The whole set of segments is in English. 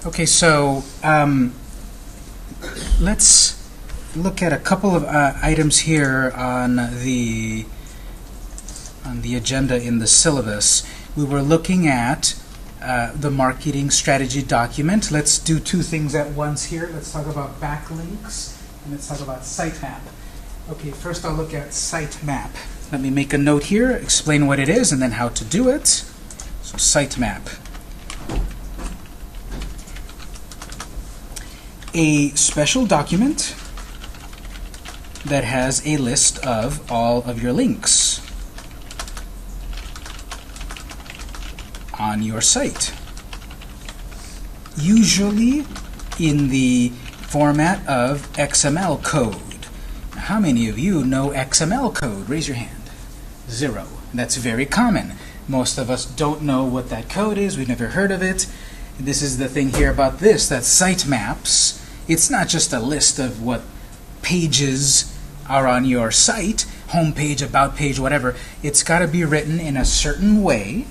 Okay, so let's look at a couple of items here on the agenda in the syllabus. We were looking at the marketing strategy document. Let's do two things at once here. Let's talk about backlinks and let's talk about sitemap. Okay, first I'll look at sitemap. Let me make a note here, explain what it is, and then how to do it. So sitemap. A special document that has a list of all of your links on your site, usually in the format of XML code. Now, how many of you know XML code? Raise your hand. 0. That's very common. Most of us don't know what that code is. We've never heard of it. This is the thing here about this, that sitemaps, it's not just a list of what pages are on your site, home page, about page, whatever. It's got to be written in a certain way,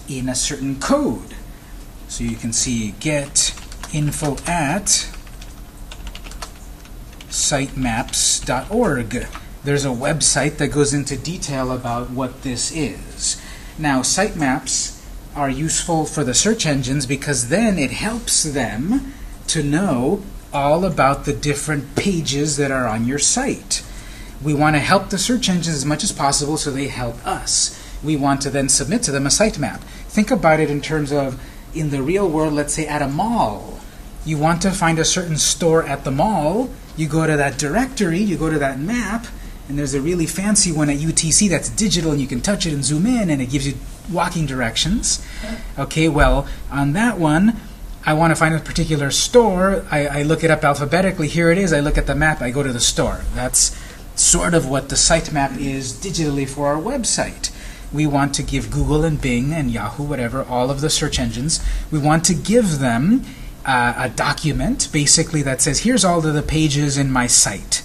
in a certain code. So you can see get info at sitemaps.org. There's a website that goes into detail about what this is. Now, sitemaps are useful for the search engines because then it helps them to know all about the different pages that are on your site. We want to help the search engines as much as possible so they help us. We want to then submit to them a sitemap. Think about it in terms of, in the real world, let's say at a mall. You want to find a certain store at the mall, you go to that directory, you go to that map, and there's a really fancy one at UTC that's digital and you can touch it and zoom in and it gives you walking directions. Okay, well, on that one, I want to find a particular store. I look it up alphabetically. Here it is. I look at the map. I go to the store. That's sort of what the sitemap is digitally for our website. We want to give Google and Bing and Yahoo, whatever, all of the search engines, we want to give them a document, basically, that says, here's all of the pages in my site.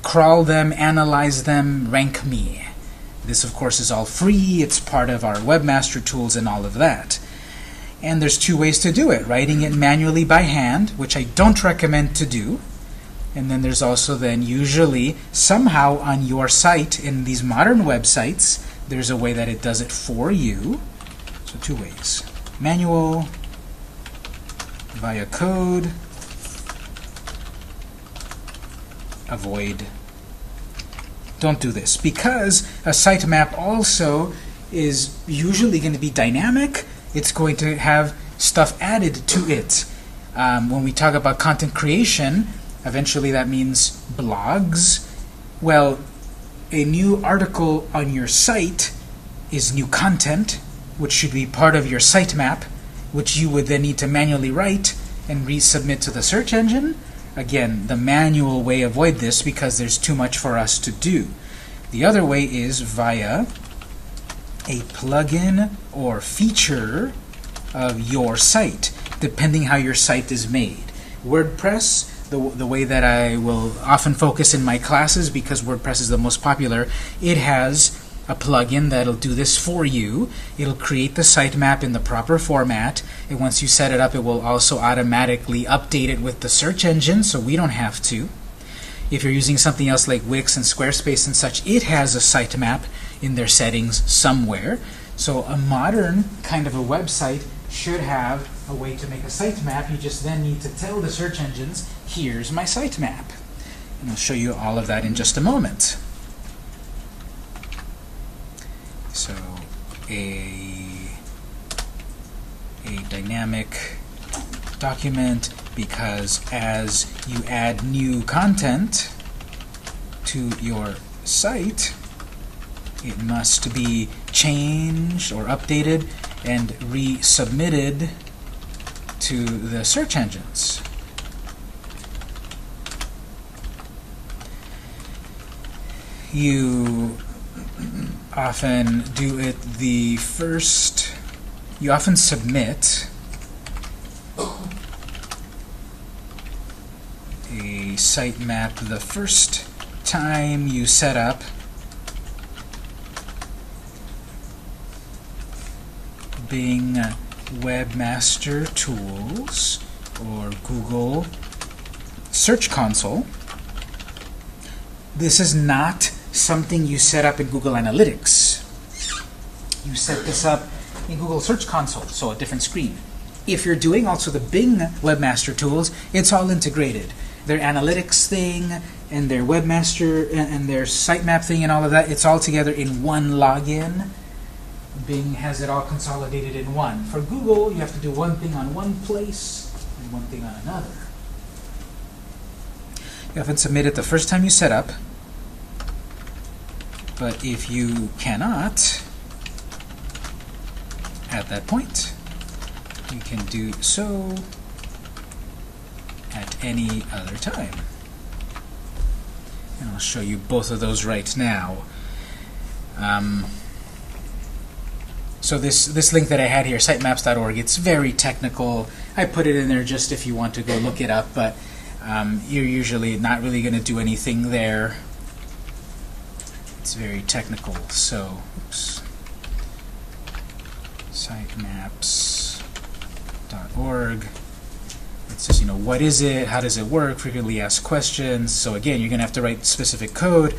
Crawl them, analyze them, rank me. This, of course, is all free. It's part of our webmaster tools and all of that. And there's two ways to do it. Writing it manually by hand, which I don't recommend to do. And then there's also then usually somehow on your site, in these modern websites, there's a way that it does it for you. So two ways. Manual, via code, avoid. Don't do this, because a sitemap also is usually going to be dynamic. It's going to have stuff added to it. When we talk about content creation, eventually that means blogs. Well, a new article on your site is new content, which should be part of your sitemap, which you would then need to manually write and resubmit to the search engine. Again, the manual way, avoid this because there's too much for us to do. The other way is via a plugin or feature of your site, depending how your site is made. WordPress, the way that I will often focus in my classes, because WordPress is the most popular, it has a plugin that'll do this for you. It'll create the sitemap in the proper format, and once you set it up, it will also automatically update it with the search engine, so we don't have to. If you're using something else like Wix and Squarespace and such, it has a sitemap in their settings somewhere. So a modern kind of a website should have a way to make a sitemap. You just then need to tell the search engines, here's my sitemap. And I'll show you all of that in just a moment. So a dynamic document, because as you add new content to your site, it must be changed or updated and resubmitted to the search engines. You often do it the first, you often submit a sitemap the first time you set up Bing Webmaster Tools or Google Search Console. This is not something you set up in Google Analytics. You set this up in Google Search Console, so a different screen. If you're doing also the Bing Webmaster Tools, it's all integrated. Their analytics thing and their webmaster and their sitemap thing and all of that, it's all together in one login. Bing has it all consolidated in one. For Google, you have to do one thing on one place and one thing on another. You often submit it the first time you set up, but if you cannot at that point, you can do so at any other time. And I'll show you both of those right now. So this link that I had here, sitemaps.org, it's very technical. I put it in there just if you want to go look it up, but you're usually not really going to do anything there. It's very technical. So, oops. Sitemaps.org. It says, what is it? How does it work? Frequently asked questions. So again, you're going to have to write specific code.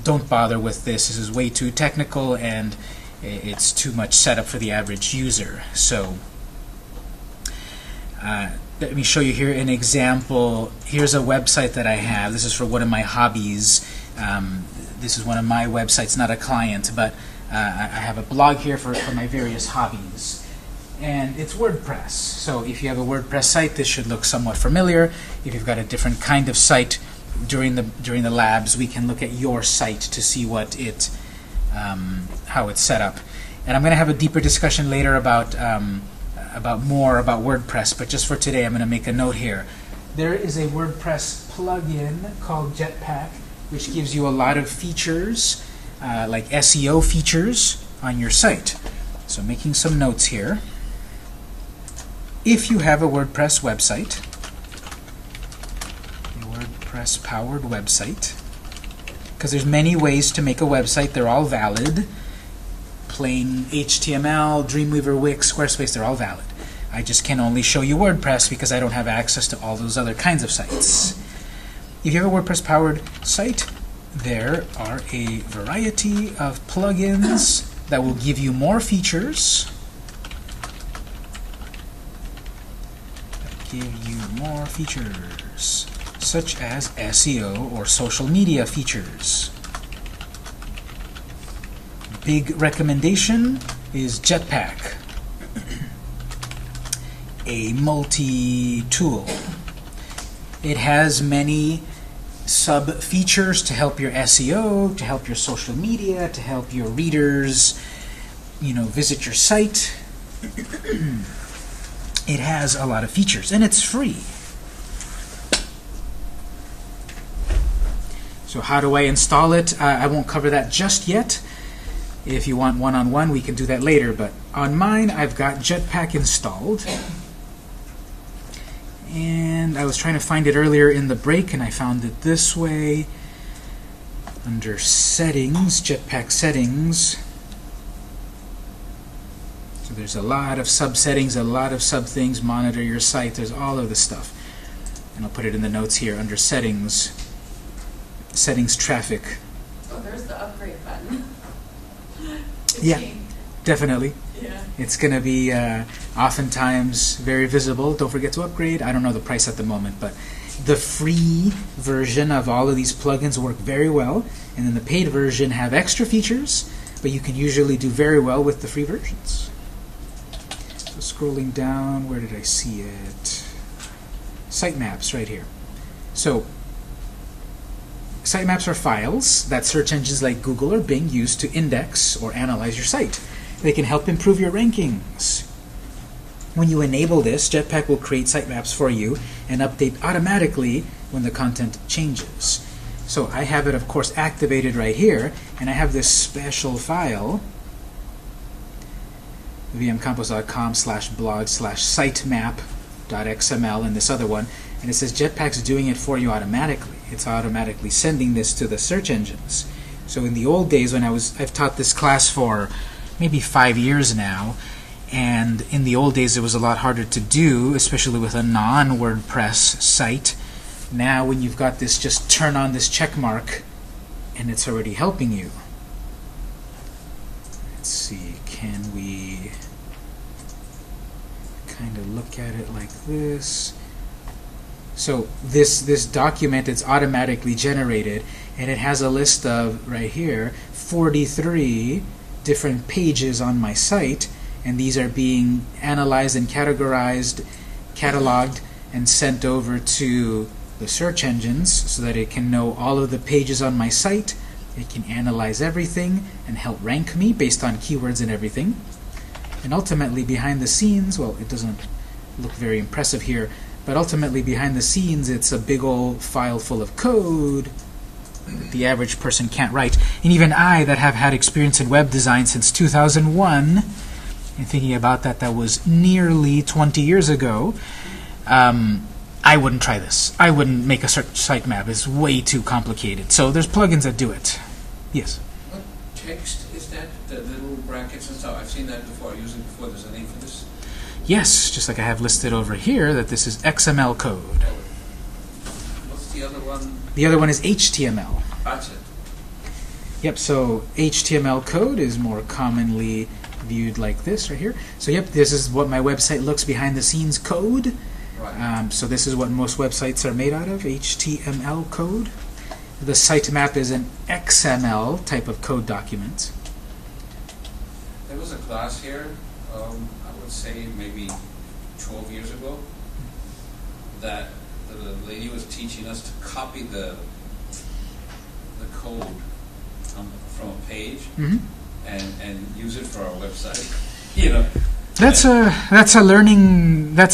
Don't bother with this. This is way too technical, and it's too much setup for the average user. So let me show you here an example. Here's a website that I have. This is for one of my hobbies. This is one of my websites, not a client, but I have a blog here for my various hobbies. And it's WordPress. So if you have a WordPress site, this should look somewhat familiar. If you've got a different kind of site during the labs, we can look at your site to see what how it's set up. And I'm going to have a deeper discussion later about more about WordPress, but just for today I'm going to make a note here. There is a WordPress plugin called Jetpack, which gives you a lot of features, like SEO features on your site. So making some notes here. If you have a WordPress website, a WordPress-powered website, because there's many ways to make a website, they're all valid. Plain HTML, Dreamweaver, Wix, Squarespace, they're all valid. I just can only show you WordPress because I don't have access to all those other kinds of sites. If you have a WordPress-powered site, there are a variety of plugins that will give you more features. Such as SEO or social media features. Big recommendation is Jetpack, a multi-tool. It has many sub-features to help your SEO, to help your social media, to help your readers, visit your site. It has a lot of features, and it's free. So how do I install it? I won't cover that just yet. If you want one-on-one, we can do that later. But on mine, I've got Jetpack installed. And I was trying to find it earlier in the break, and I found it this way. Under Settings, Jetpack Settings. So there's a lot of sub-settings, a lot of sub-things. Monitor your site. There's all of this stuff. And I'll put it in the notes here under Settings. Settings Traffic. Oh, there's the upgrade button. Yeah, definitely. Yeah. It's going to be oftentimes very visible. Don't forget to upgrade. I don't know the price at the moment, but the free version of all of these plugins work very well, and then the paid version have extra features, but you can usually do very well with the free versions. So scrolling down, where did I see it? Sitemaps right here. So sitemaps are files that search engines like Google or Bing use to index or analyze your site. They can help improve your rankings. When you enable this, Jetpack will create sitemaps for you and update automatically when the content changes. So I have it, of course, activated right here, and I have this special file, vmcampus.com/blog/sitemap.xml, and this other one, and it says Jetpack's doing it for you automatically. It's automatically sending this to the search engines. So in the old days when I've taught this class for maybe 5 years now, And in the old days, it was a lot harder to do, especially with a non-WordPress site. Now, when you've got this, just turn on this check mark, and it's already helping you. Let's see, can we kind of look at it like this? So this document, it's automatically generated, and it has a list of, right here, 43 different pages on my site, and these are being analyzed and categorized, cataloged, and sent over to the search engines so that it can know all of the pages on my site. It can analyze everything and help rank me based on keywords and everything. And ultimately, behind the scenes, well, it doesn't look very impressive here, but ultimately behind the scenes, it's a big old file full of code that the average person can't write. And even I, that have had experience in web design since 2001, and thinking about that, that was nearly 20 years ago, I wouldn't try this. I wouldn't make a search sitemap. It's way too complicated. So there's plugins that do it. Yes? What text is that? The little brackets and stuff? I've seen that before. I used it before. There's a name for this? Yes, just like I have listed over here, that this is XML code. What's the other one? The other one is HTML. That's it. Yep, so HTML code is more commonly viewed like this right here. So yep, this is what my website looks behind the scenes code. Right. So this is what most websites are made out of, HTML code. The sitemap is an XML type of code document. There was a class here, I would say maybe 12 years ago, that the lady was teaching us to copy the code from a page and use it for our website. You know. That's a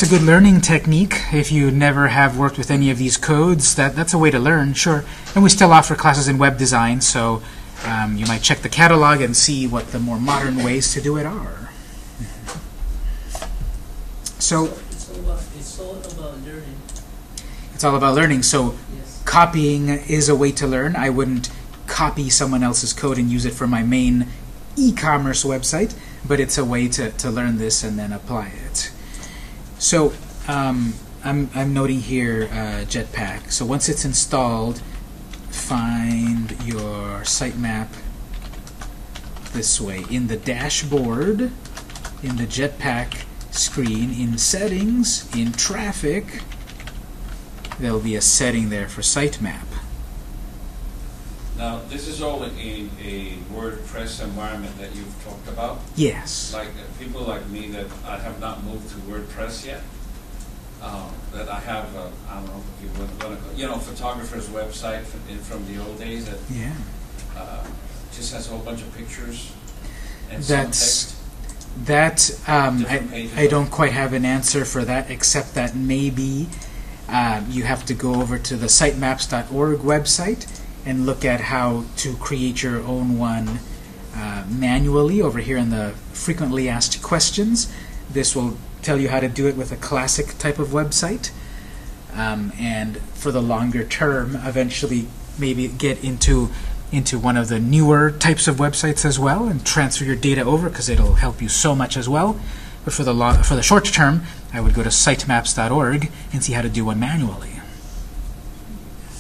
good learning technique. If you never have worked with any of these codes, that's a way to learn, sure. And we still offer classes in web design, so you might check the catalog and see what the more modern ways to do it are. So it's all about learning. It's all about learning. So Yes. copying is a way to learn. I wouldn't copy someone else's code and use it for my main e-commerce website, but it's a way to learn this and then apply it. So I'm noting here Jetpack. So once it's installed, find your sitemap this way. In the dashboard, in the Jetpack screen, in settings, in traffic, there'll be a setting there for sitemap. Now, this is all in a WordPress environment that you've talked about. Yes. Like people like me that I have not moved to WordPress yet. That I have, I don't know if you want to, photographer's website from the old days that Yeah. just has a whole bunch of pictures and some text. I don't quite have an answer for that, except that maybe you have to go over to the sitemaps.org website and look at how to create your own one manually over here in the frequently asked questions. This will tell you how to do it with a classic type of website. And for the longer term, eventually maybe get into one of the newer types of websites as well and transfer your data over, because it'll help you so much as well. But for the short term, I would go to sitemaps.org and see how to do one manually.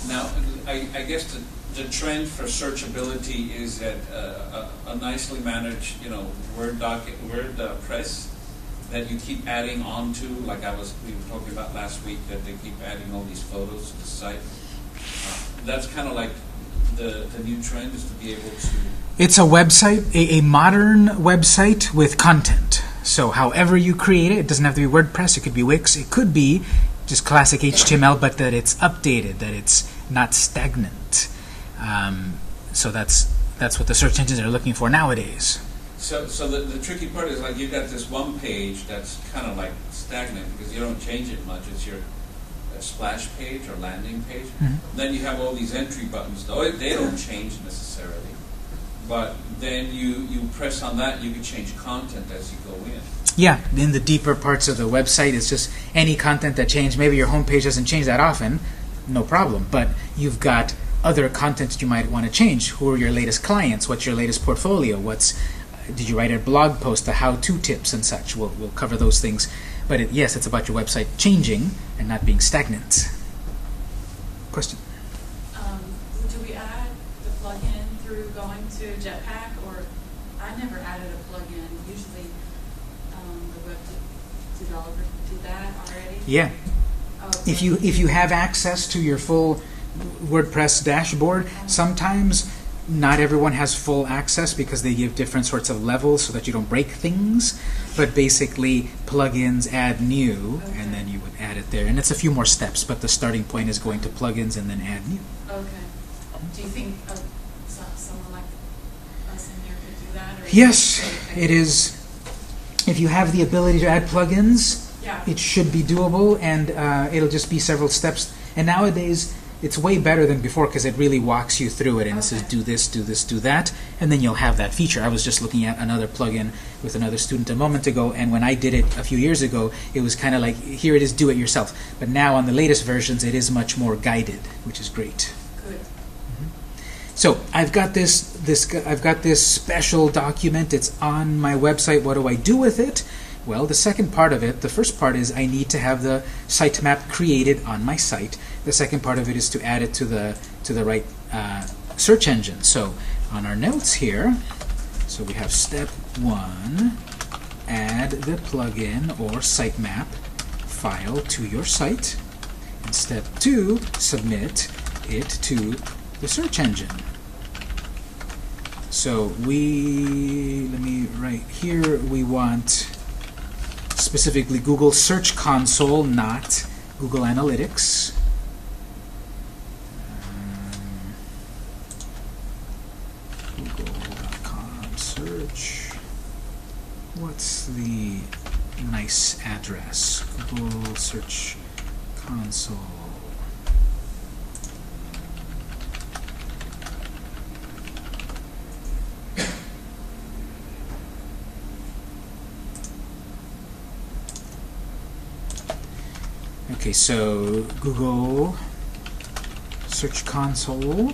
Now, I guess the trend for searchability is that a nicely managed, WordPress that you keep adding on to, like we were talking about last week, that they keep adding all these photos to the site. That's kind of like the new trend, is to be able to... It's a website, a modern website with content. So however you create it, it doesn't have to be WordPress, it could be Wix, it could be just classic HTML, but that it's updated, that it's not stagnant. So that's what the search engines are looking for nowadays. So the tricky part is, like, you've got this one page that's kind of like stagnant because you don't change it much. It's your splash page or landing page. Then you have all these entry buttons, though they don't change necessarily. But then you press on that, you can change content as you go in. Yeah, in the deeper parts of the website, it's just any content that changes. Maybe your homepage doesn't change that often, no problem. But you've got other content you might want to change. Who are your latest clients? What's your latest portfolio? What's did you write a blog post, the how-to tips and such? We'll cover those things. But yes, it's about your website changing and not being stagnant. Question? Do we add the plugin through going to Jetpack, or I never added a plugin. Usually, the web developer do that already. Yeah. Oh, okay. If you have access to your full WordPress dashboard, sometimes not everyone has full access because they give different sorts of levels so that you don't break things. But basically, plugins add new, Okay. and then you would add it there. And it's a few more steps, but the starting point is going to plugins and then add new. Okay. Do you think someone like us in here could do that? Or Yes, it is. If you have the ability to add plugins, Yeah. it should be doable, and it'll just be several steps. And nowadays, it's way better than before because it really walks you through it, and it says Okay. do this, do this, do that, and then you'll have that feature. I was just looking at another plugin with another student a moment ago, and when I did it a few years ago, it was kind of like, here it is, do it yourself. But now on the latest versions, it is much more guided, which is great. Good. So I've got this special document. It's on my website. What do I do with it? Well, the second part of it, the first part is I need to have the sitemap created on my site. The second part of it is to add it to the right search engine. So on our notes here, so we have step 1, add the plugin or sitemap file to your site. And step 2, submit it to the search engine. So let me write here, we want specifically Google Search Console, not Google Analytics. Google.com search. What's the nice address? Google Search Console. Okay, so Google Search Console.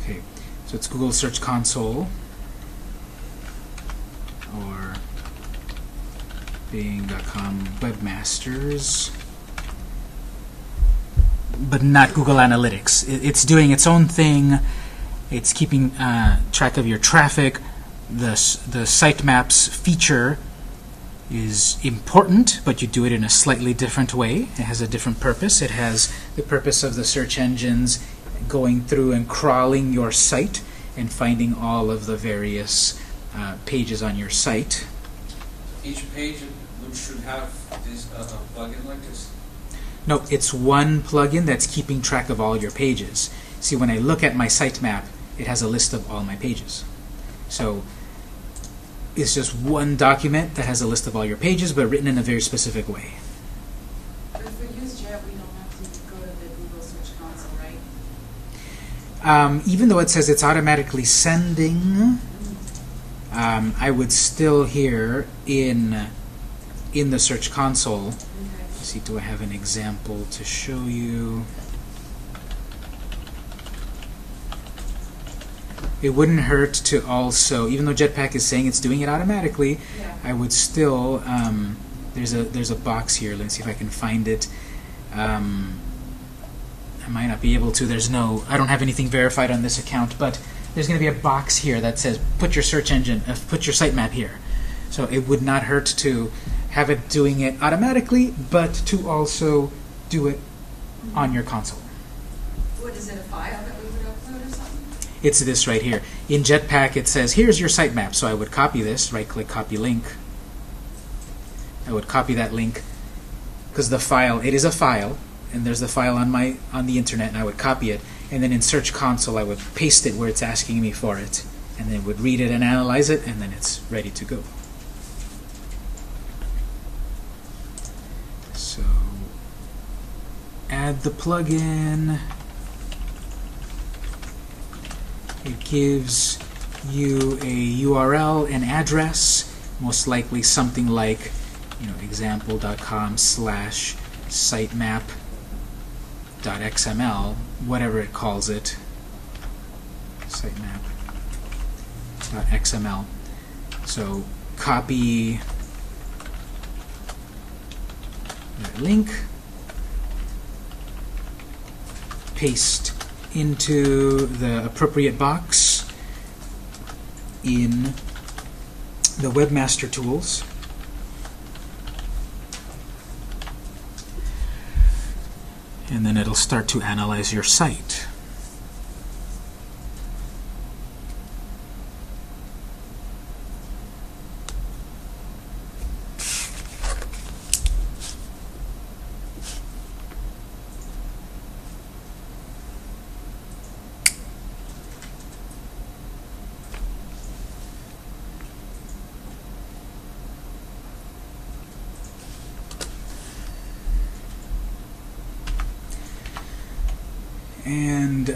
Okay, so it's Google Search Console or Bing.com Webmasters. But not Google Analytics. It's doing its own thing. It's keeping track of your traffic. The sitemaps feature is important, but you do it in a slightly different way. It has a different purpose. It has the purpose of the search engines going through and crawling your site and finding all of the various pages on your site. Each page should have this plugin like this. No, it's one plugin that's keeping track of all your pages. See, when I look at my sitemap, it has a list of all my pages. So it's just one document that has a list of all your pages, but written in a very specific way. But if we use Jet, we don't have to go to the Google Search Console, right? Even though it says it's automatically sending, I would still here in the Search Console. Okay. Let's see, do I have an example to show you? It wouldn't hurt to also, even though Jetpack is saying it's doing it automatically, Yeah. I would still, there's a box here. Let's see if I can find it. I might not be able to. I don't have anything verified on this account, but there's going to be a box here that says put your search engine, put your sitemap here. So it would not hurt to have it doing it automatically, but to also do it on your console. What is it, a file that we would upload or something? It's this right here. In Jetpack, it says, here's your sitemap. So I would copy this, right-click, copy link. I would copy that link because the file, it is a file, and there's the file on the internet, and I would copy it. And then in Search Console, I would paste it where it's asking me for it, and then it would read it and analyze it, and then it's ready to go. So add the plugin. It gives a URL, an address, most likely something like, example.com/sitemap.xml, whatever it calls it, sitemap.xml. So copy that link, paste into the appropriate box in the Webmaster Tools. And then it'll start to analyze your site. And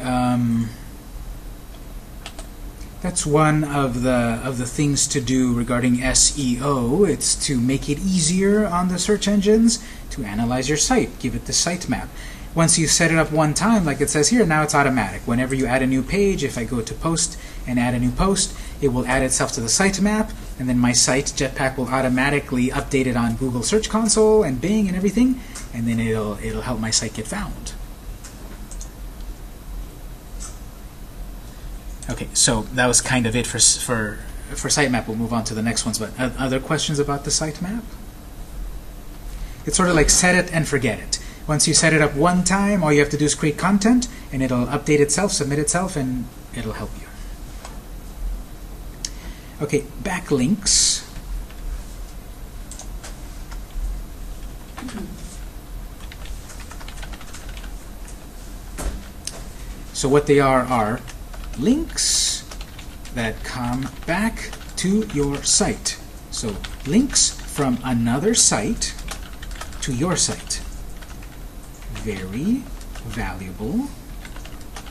that's one of the things to do regarding SEO. It's to make it easier on the search engines to analyze your site, give it the sitemap. Once you set it up one time, like it says here, now it's automatic. Whenever you add a new page, if I go to post and add a new post, it will add itself to the sitemap, and then my site, Jetpack, will automatically update it on Google Search Console and Bing and everything, and then it'll help my site get found. Okay, so that was kind of it for sitemap. We'll move on to the next ones. But other questions about the sitemap? It's sort of like set it and forget it. Once you set it up one time, all you have to do is create content, and it'll update itself, submit itself, and it'll help you. Okay, backlinks. So what they are links that come back to your site. So links from another site to your site. Very valuable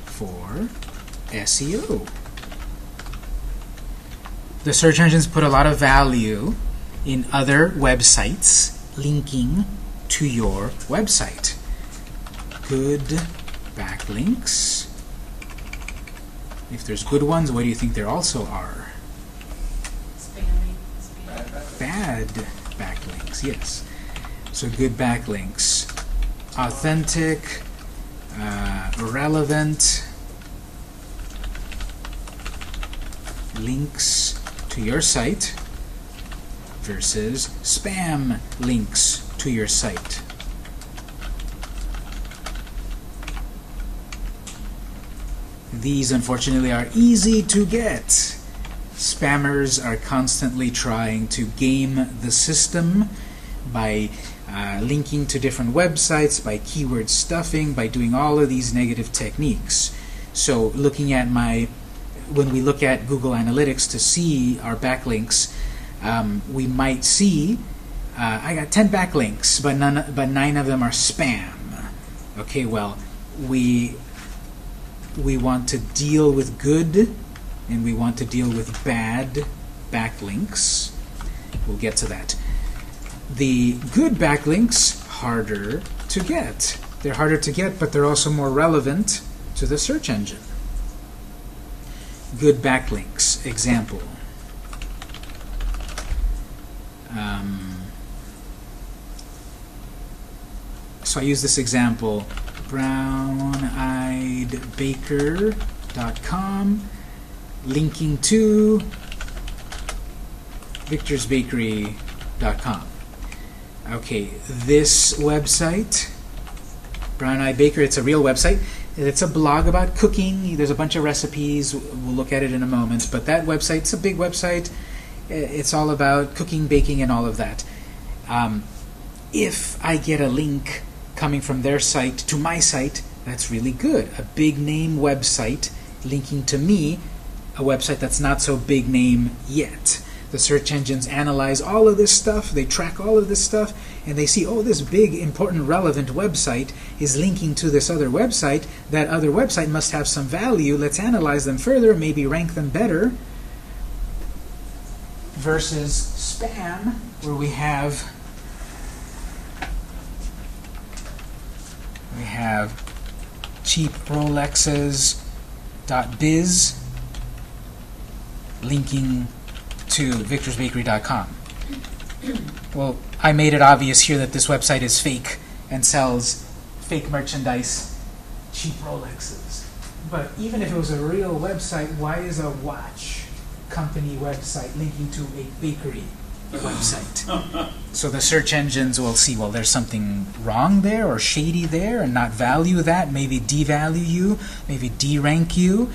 for SEO. The search engines put a lot of value in other websites linking to your website. Good backlinks. If there's good ones, what do you think there also are? Spam. Bad backlinks, yes. So good backlinks. Authentic, relevant links to your site versus spam links to your site. These, unfortunately, are easy to get. Spammers are constantly trying to game the system by linking to different websites, by keyword stuffing, by doing all of these negative techniques. So looking at when we look at Google Analytics to see our backlinks, we might see I got 10 backlinks, but 9 of them are spam. Okay, well, we want to deal with good, and we want to deal with bad backlinks. We'll get to that. The good backlinks, harder to get. They're harder to get, but they're also more relevant to the search engine. Good backlinks, example. So I use this example, browneyedbaker.com, linking to victorsbakery.com. Okay, this website, Brown Eyed Baker, it's a real website. It's a blog about cooking. There's a bunch of recipes. We'll look at it in a moment. But that website, it's a big website. It's all about cooking, baking, and all of that. If I get a link coming from their site to my site, that's really good. A big name website linking to me, a website that's not so big name yet. The search engines analyze all of this stuff, they track all of this stuff, and they see, oh, this big, important, relevant website is linking to this other website. That other website must have some value. Let's analyze them further, maybe rank them better. versus spam, where we have cheap Rolexes.biz linking to victorsbakery.com. Well, I made it obvious here that this website is fake and sells fake merchandise, cheap Rolexes. But even if it was a real website, why is a watch company website linking to a bakery website? So the search engines will see, well, there's something wrong there or shady there and not value that, maybe devalue you, maybe derank you.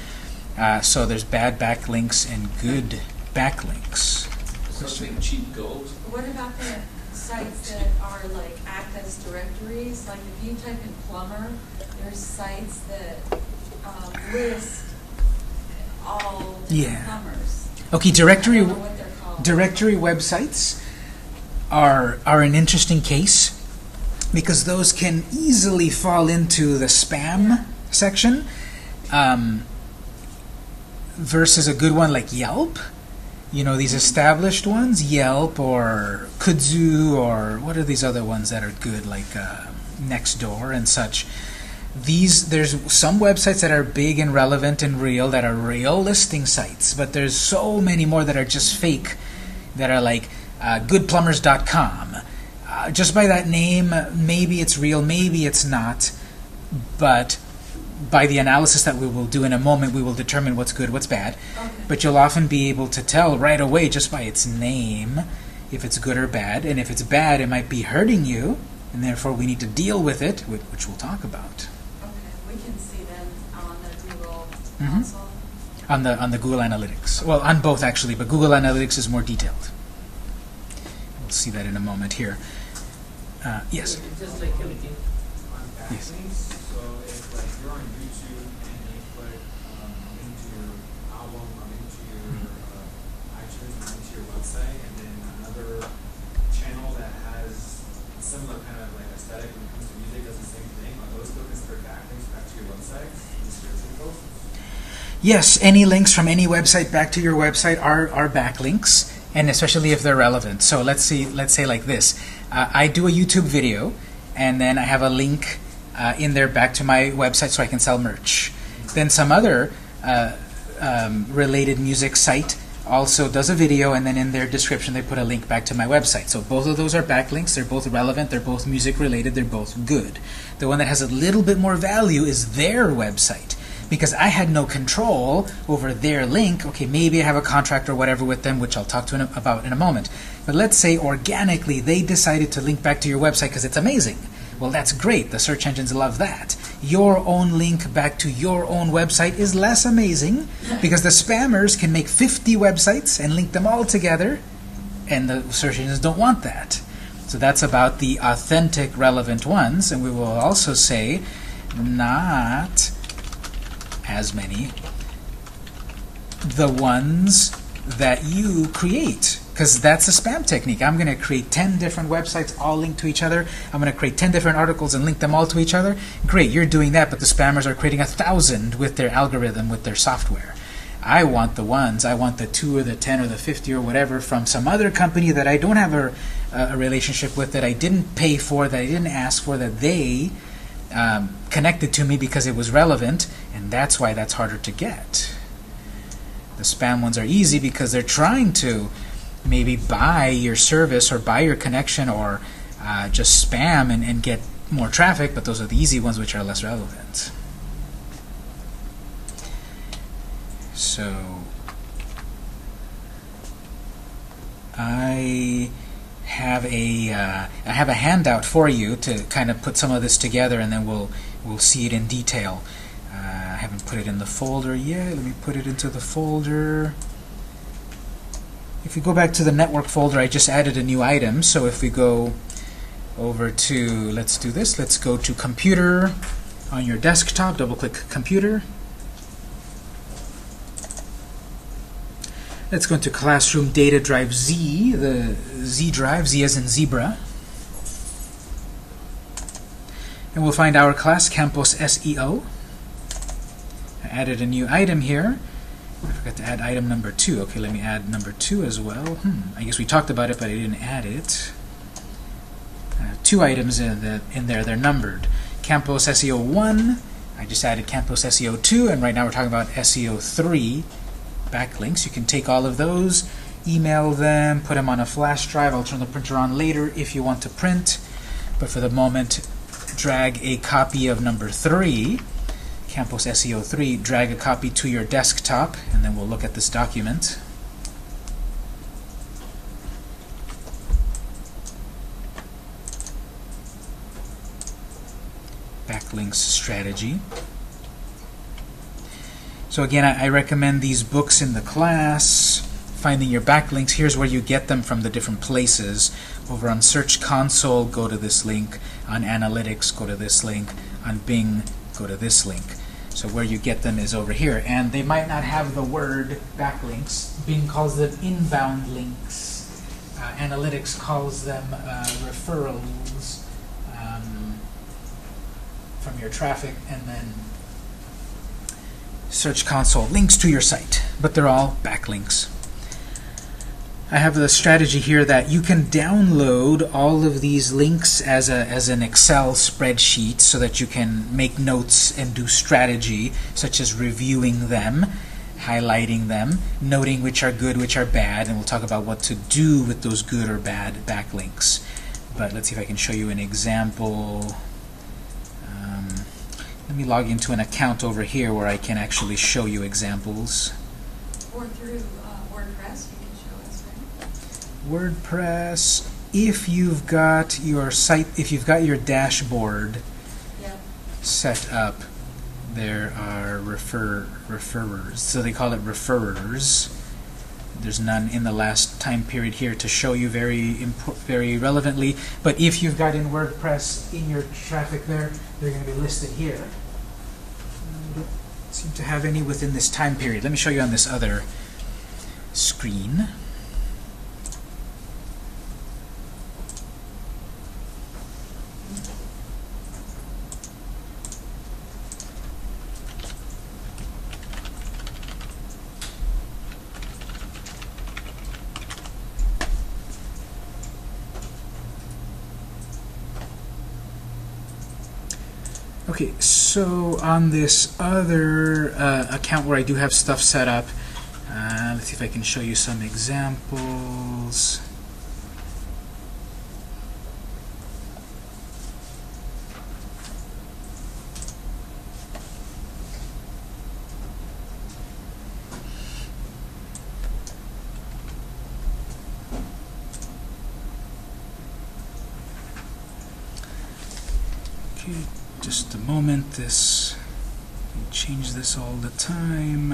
So there's bad backlinks and good backlinks. Something cheap gold. What about the sites that are like act as directories? Like if you type in plumber, there's sites that list all different plumbers. Okay, I directory don't know what they're called. directory websites are an interesting case because those can easily fall into the spam section versus a good one like Yelp. You know, these established ones, Yelp or Kudzu, or what are these other ones that are good, like Nextdoor and such. There's some websites that are big and relevant and real, that are real listing sites, but there's so many more that are just fake, that are like goodplumbers.com. Just by that name, maybe it's real, maybe it's not, but by the analysis that we will do in a moment, we will determine what's good, what's bad. Okay. But you'll often be able to tell right away just by its name if it's good or bad, and if it's bad, it might be hurting you, and therefore we need to deal with it, which we'll talk about. Okay, we can see them on the Google Mhm. console. On the Google Analytics. Well, on both actually, but Google Analytics is more detailed. We'll see that in a moment here. Yes. It's just like everything. On backlinks, so if like you're on YouTube and you put into your album or into your iTunes or into your website, and then another channel that has a similar kind of like aesthetic when it comes to music does the same thing, are those still considered backlinks back to your website? Description posts? Yes, any links from any website back to your website are backlinks, and especially if they're relevant. So let's say like this. I do a YouTube video, and then I have a link in there back to my website so I can sell merch. Then some other related music site also does a video, and then in their description they put a link back to my website. So both of those are backlinks. They're both relevant. They're both music related. They're both good. The one that has a little bit more value is their website, because I had no control over their link. Okay, maybe I have a contract or whatever with them, which I'll talk to about in a moment. But let's say organically they decided to link back to your website because it's amazing. Well, that's great. The search engines love that. Your own link back to your own website is less amazing because the spammers can make 50 websites and link them all together, and the search engines don't want that. So that's about the authentic, relevant ones, and we will also say not as many the ones that you create, because that's a spam technique. I'm going to create 10 different websites all linked to each other. I'm going to create 10 different articles and link them all to each other. Great, you're doing that, but the spammers are creating 1,000 with their algorithm, with their software. I want the 2 or the 10 or the 50 or whatever from some other company that I don't have a relationship with, that I didn't pay for, that I didn't ask for, that they connected to me because it was relevant, and that's why that's harder to get. The spam ones are easy because they're trying to maybe buy your service or buy your connection, or just spam and get more traffic, but those are the easy ones which are less relevant. So I have a handout for you to kind of put some of this together, and then we'll see it in detail. I haven't put it in the folder yet. Let me put it into the folder. If we go back to the network folder, I just added a new item. So if we go over to, let's do this. Let's go to computer on your desktop. Double-click computer. Let's go into Classroom Data Drive Z, the Z drive, Z as in zebra. And we'll find our class, Campus SEO. I added a new item here. I forgot to add item number 2. Okay, let me add number 2 as well. I guess we talked about it, but I didn't add it. 2 items in there. They're numbered. Campos SEO 1. I just added Campos SEO 2, and right now we're talking about SEO 3 backlinks. You can take all of those, email them, put them on a flash drive. I'll turn the printer on later if you want to print. But for the moment, drag a copy of number 3, Campos SEO 3, drag a copy to your desktop, and then we'll look at this document. Backlinks strategy. So again, I recommend these books in the class. Finding your backlinks, here's where you get them from the different places. Over on Search Console, go to this link. On Analytics, go to this link. On Bing, go to this link. So where you get them is over here. And they might not have the word backlinks. Bing calls them inbound links. Analytics calls them referrals from your traffic. And then Search Console, links to your site. But they're all backlinks. I have the strategy here that you can download all of these links as an Excel spreadsheet so that you can make notes and do strategy, such as reviewing them, highlighting them, noting which are good, which are bad, and we'll talk about what to do with those good or bad backlinks. But let's see if I can show you an example. Let me log into an account over here where I can actually show you examples. Or through WordPress, you can show us, right? WordPress, if you've got your site, if you've got your dashboard Yep. set up, there are referrers. So they call it referrers. There's none in the last time period here to show you very relevantly. But if you've got in WordPress in your traffic there, they're going to be listed here. I don't seem to have any within this time period. Let me show you on this other screen. Okay, so on this other account where I do have stuff set up, let's see if I can show you some examples. Okay. Just a moment. This we change this all the time.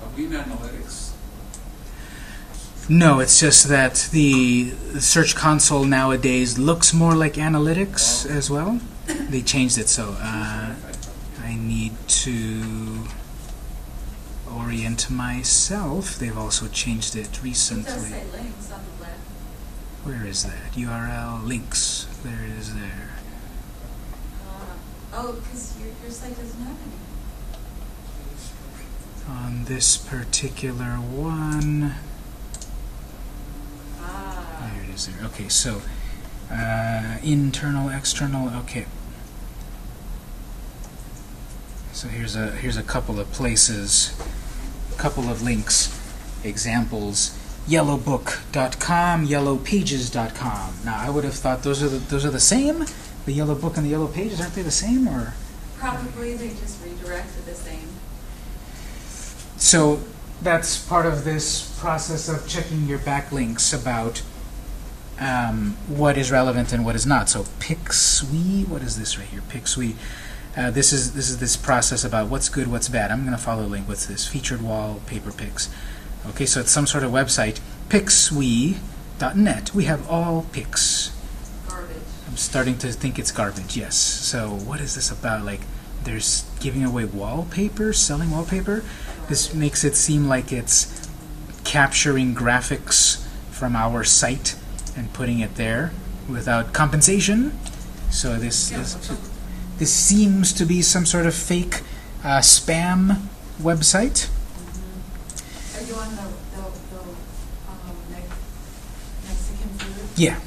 Are we in analytics? No, it's just that the Search Console nowadays looks more like Analytics as well. They changed it, so I need to orient myself. They've also changed it It does recently. say links on the left. Where is that? URL links. There it is there. Oh, because your site doesn't have any. On this particular one, Ah. there it is there. Okay, so internal, external. Okay. So here's a couple of places, a couple of links, examples. Yellowbook.com, yellowpages.com. Now I would have thought those are the same. The Yellow Book and the Yellow Pages, aren't they the same? Or Probably they just redirected the same. so that's part of this process of checking your backlinks about what is relevant and what is not. So Pixwe, what is this right here? Pixwe. This is this process about what's good, what's bad. I'm going to follow a link with this featured wallpaper pics. Okay, so it's some sort of website. Pixwe.net. We have all pics. Garbage. I'm starting to think it's garbage. Yes. So what is this about? Like there's giving away wallpaper, selling wallpaper. This makes it seem like it's capturing graphics from our site and putting it there without compensation. So this seems to be some sort of fake spam website. Are you on the Mexican food? Yeah.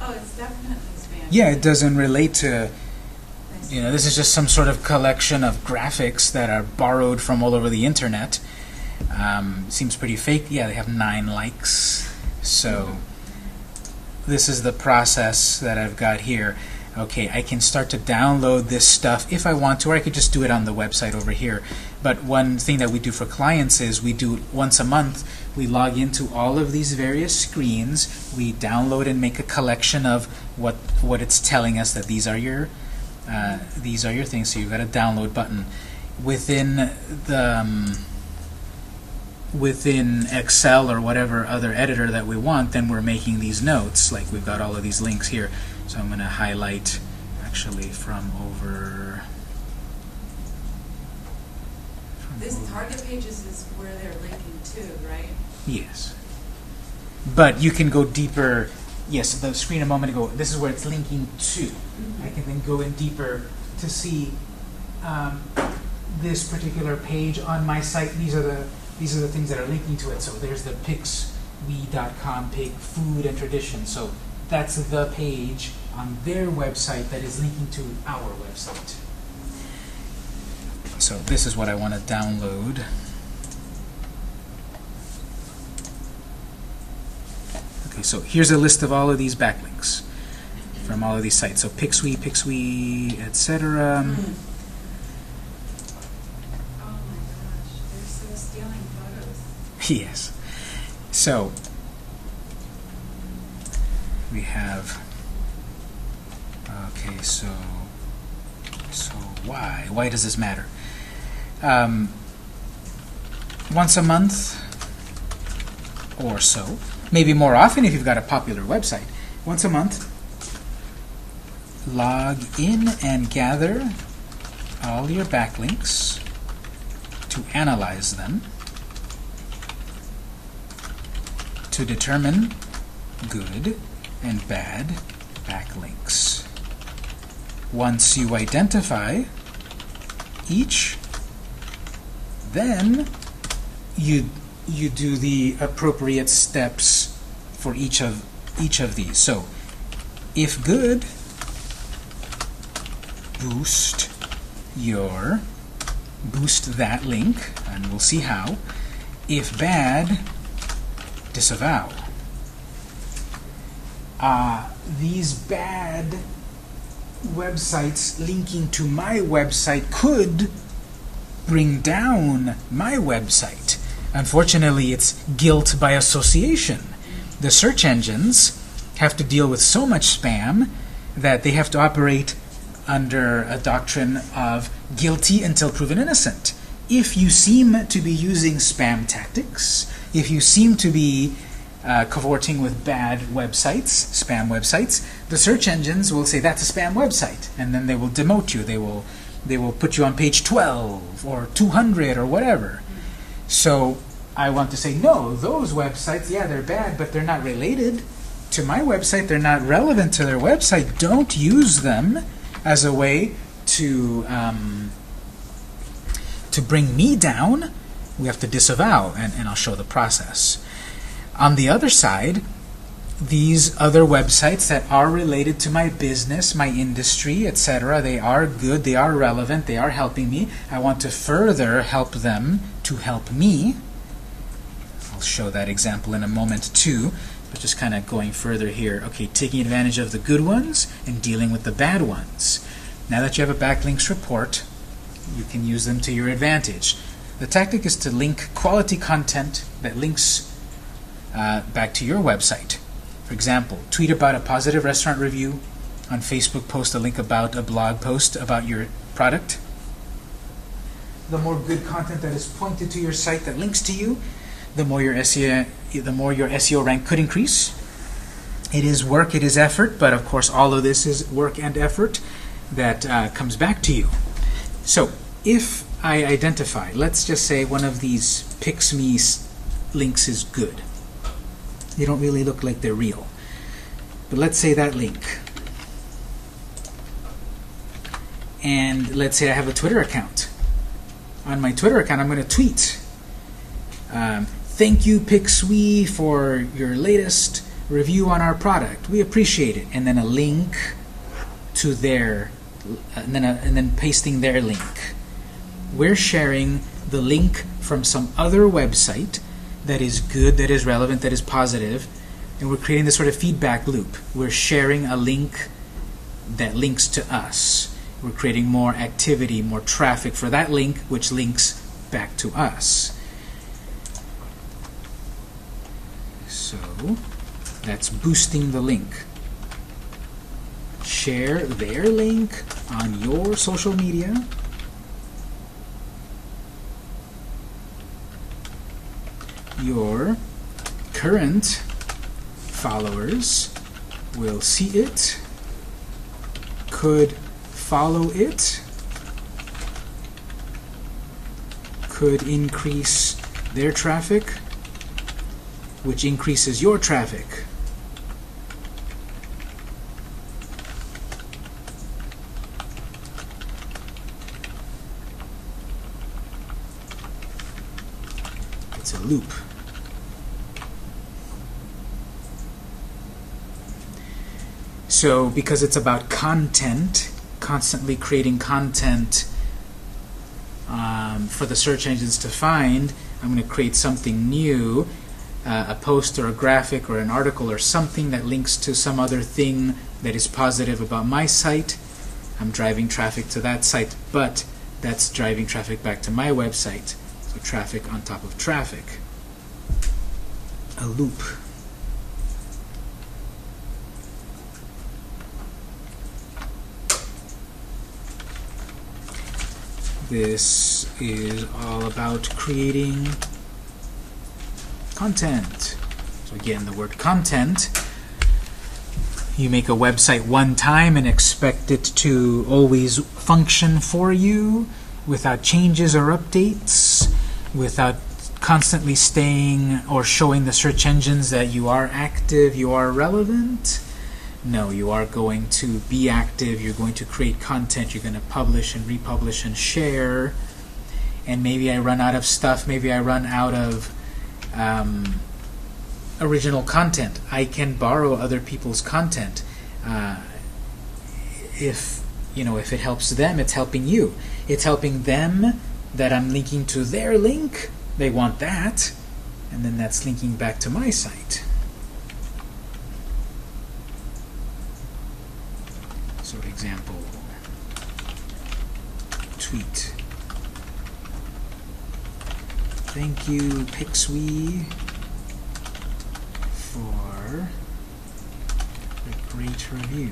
Oh, it's definitely Spanish. Yeah, it doesn't relate to, this is just some sort of collection of graphics that are borrowed from all over the internet. Seems pretty fake. Yeah, they have 9 likes. So this is the process that I've got here. Okay, I can start to download this stuff if I want to, or I could just do it on the website over here. But one thing that we do for clients is we do once a month, we log into all of these various screens, we download and make a collection of what it's telling us that these are your things. So you've got a download button. Within Excel or whatever other editor that we want, then we're making these notes. Like we've got all of these links here. So I'm going to highlight actually from over. This target pages is where they're linking to, right? Yes. But you can go deeper. Yes, the screen a moment ago, this is where it's linking to. I can then go in deeper to see this particular page on my site. These are the things that are linking to it. So there's the picswe.com pig food and tradition. So that's the page on their website that is linking to our website. So this is what I want to download. Okay, so here's a list of all of these backlinks from all of these sites. So Picswe, etc. Oh my gosh, they're so stealing photos. Yes. So we have. Okay, so why? Why does this matter? Once a month or so, maybe more often if you've got a popular website. Once a month, log in and gather all your backlinks to analyze them, to determine good and bad backlinks. Once you identify each, then you do the appropriate steps for each of these. So, if good, boost that link, and we'll see how. If bad, disavow. These bad websites linking to my website could bring down my website. Unfortunately, it's guilt by association. The search engines have to deal with so much spam that they have to operate under a doctrine of guilty until proven innocent. If you seem to be using spam tactics, if you seem to be cavorting with bad websites, spam websites, the search engines will say that's a spam website, and then they will demote you. They will put you on page 12 or 200 or whatever. So I want to say, no, those websites, yeah, they're bad, but they're not related to my website. They're not relevant to their website. Don't use them as a way to bring me down. We have to disavow, and I'll show the process. On the other side, these other websites that are related to my business, my industry, etc., they are good, they are relevant, they are helping me. I want to further help them to help me. I'll show that example in a moment too, but just kind of going further here. Okay, taking advantage of the good ones and dealing with the bad ones. Now that you have a backlinks report, you can use them to your advantage. The tactic is to link quality content that links back to your website. For example, tweet about a positive restaurant review. On Facebook, post a link about a blog post about your product. The more good content that is pointed to your site that links to you, the more your SEO rank could increase. It is work, it is effort, but of course all of this is work and effort that comes back to you. So, if I identify, let's just say one of these PixMe links is good. They don't really look like they're real. But let's say that link. And let's say I have a Twitter account. On my Twitter account, I'm going to tweet. Thank you, PixWe, for your latest review on our product. We appreciate it. And then a link to their, and then pasting their link. We're sharing the link from some other website that is good, that is relevant, that is positive, and we're creating this sort of feedback loop. We're sharing a link that links to us. We're creating more activity, more traffic for that link, which links back to us. So that's boosting the link. Share their link on your social media. Your current followers will see it, could follow it, could increase their traffic, which increases your traffic. It's a loop. So because it's about content, constantly creating content for the search engines to find, I'm going to create something new, a post or a graphic or an article or something that links to some other thing that is positive about my site. I'm driving traffic to that site, but that's driving traffic back to my website. So traffic on top of traffic. A loop. This is all about creating content. So again, the word content. You make a website one time and expect it to always function for you without changes or updates, without constantly staying or showing the search engines that you are active, you are relevant. No, you are going to be active, you're going to create content, you're going to publish and republish and share. And maybe I run out of stuff, maybe I run out of original content. I can borrow other people's content. If it helps them, it's helping you. It's helping them that I'm linking to their link. They want that. And then that's linking back to my site. So example, tweet. Thank you, PixWe, for a great review.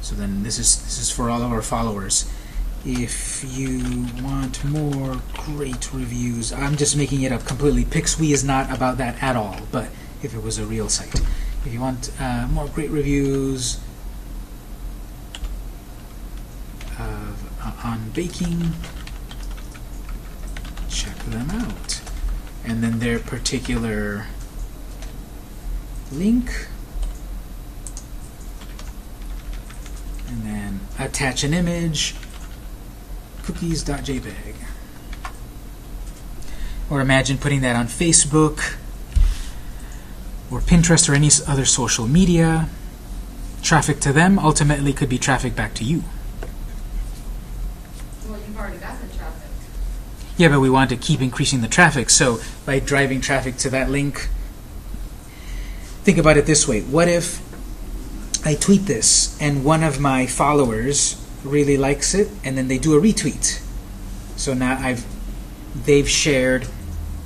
So then this is for all of our followers. If you want more great reviews, I'm just making it up completely. PixWe is not about that at all, but if it was a real site. If you want more great reviews on baking, check them out. And then their particular link. And then attach an image, cookies.jpg. Or imagine putting that on Facebook, or Pinterest, or any other social media. Traffic to them ultimately could be traffic back to you. Well, you've already got the traffic. Yeah, but we want to keep increasing the traffic. So by driving traffic to that link, think about it this way. What if I tweet this and one of my followers really likes it and then they do a retweet? So now they've shared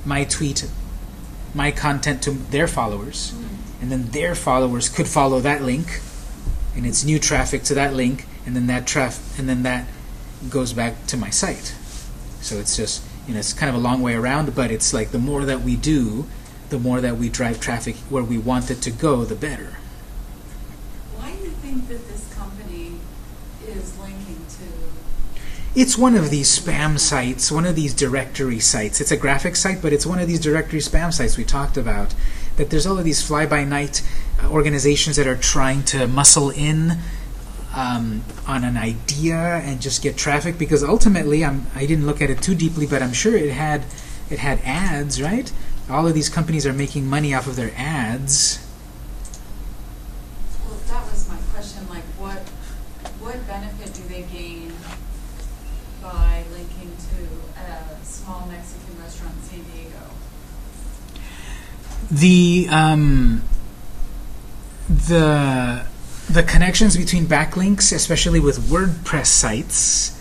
my tweet, my content to their followers, and then their followers could follow that link, and it's new traffic to that link, and then that goes back to my site. So it's just, it's kind of a long way around, but it's like the more that we do, the more that we drive traffic where we want it to go, the better. Why do you think that this company is linking to? It's one of these spam sites, one of these directory sites. It's a graphic site, but it's one of these directory spam sites we talked about. That there's all of these fly-by-night organizations that are trying to muscle in on an idea and just get traffic. Because ultimately, I didn't look at it too deeply, but I'm sure it had ads, right? All of these companies are making money off of their ads. Well, that was my question, like what benefit do they gain by linking to a small Mexican restaurant in San Diego? The connections between backlinks, especially with WordPress sites,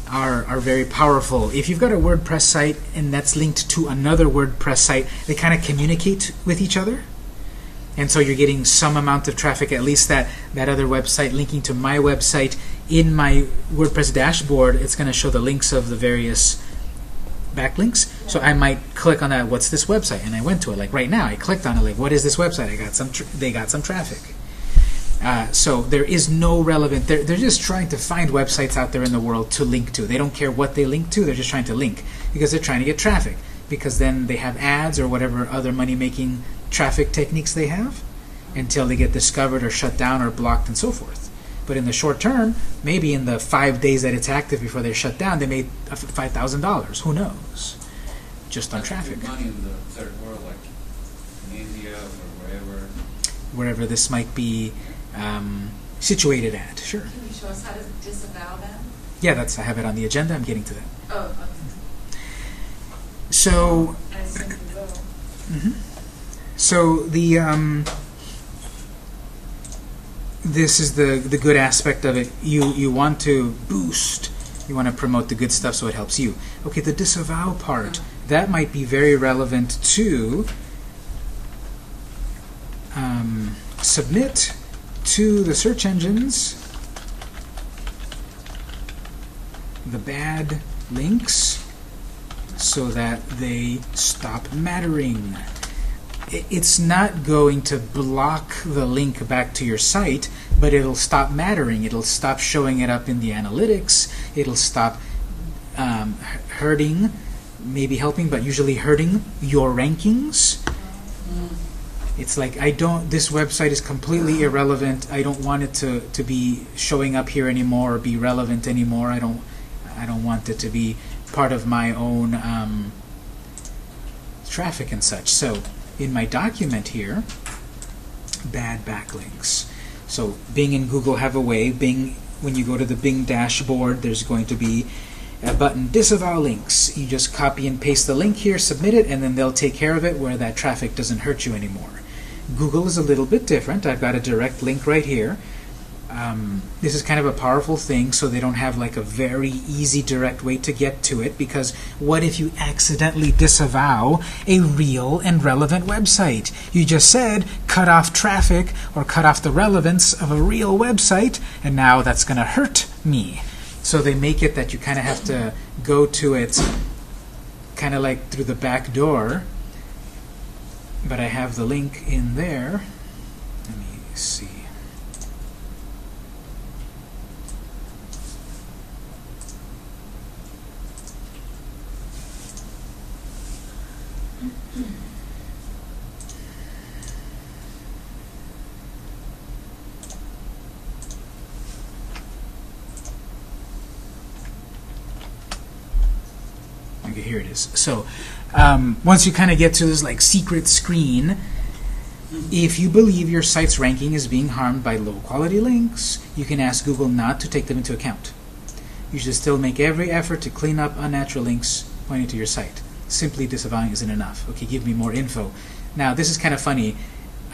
are very powerful. If you've got a WordPress site and that's linked to another WordPress site, they kind of communicate with each other. And so you're getting some amount of traffic, at least that other website linking to my website. In my WordPress dashboard, it's going to show the links of the various backlinks. So I might click on that, what's this website? And I went to it. Like right now, I clicked on it, like, what is this website? They got some traffic. So there is no relevant, they're just trying to find websites out there in the world to link to. They don't care what they link to, they're just trying to link because they're trying to get traffic. Because then they have ads or whatever other money-making traffic techniques they have until they get discovered or shut down or blocked and so forth. But in the short term, maybe in the 5 days that it's active before they're shut down, they made $5,000. Who knows? Just on traffic. Money in the third world, like in India or wherever. Wherever this might be situated at. Sure. Can you show us how to disavow them? Yeah, I have it on the agenda. I'm getting to that. Oh, okay. So, I assume you will. so this is the good aspect of it. You want to boost. You want to promote the good stuff so it helps you. Okay, the disavow part, that might be very relevant to submit to the search engines the bad links so that they stop mattering. It's not going to block the link back to your site, but it'll stop mattering. It'll stop showing it up in the analytics. It'll stop hurting, maybe helping, but usually hurting your rankings. It's like, this website is completely irrelevant. I don't want it to be showing up here anymore or be relevant anymore. I don't want it to be part of my own traffic and such. So in my document here, bad backlinks. So Bing and Google have a way. Bing, when you go to the Bing dashboard, there's going to be a button, disavow links. You just copy and paste the link here, submit it, and then they'll take care of it where that traffic doesn't hurt you anymore. Google is a little bit different. I've got a direct link right here. This is kind of a powerful thing, so they don't have like a very easy direct way to get to it, because what if you accidentally disavow a real and relevant website? You just said cut off traffic or cut off the relevance of a real website, and now that's going to hurt me. So they make it that you kind of have to go to it kind of like through the back door, but I have the link in there. Let me see. Okay, here it is. So once you kind of get to this like secret screen, if you believe your site's ranking is being harmed by low quality links, you can ask Google not to take them into account. You should still make every effort to clean up unnatural links pointing to your site. Simply disavowing isn't enough. Okay, give me more info. Now this is kind of funny.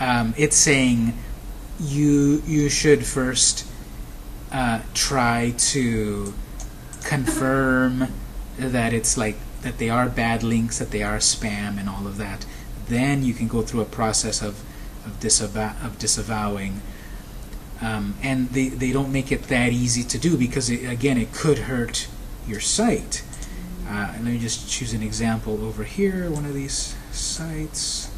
It's saying you should first try to confirm that it's like that they are bad links, that they are spam, and all of that. Then you can go through a process of disavowing. And they don't make it that easy to do because, again, it could hurt your site. And let me just choose an example over here, one of these sites.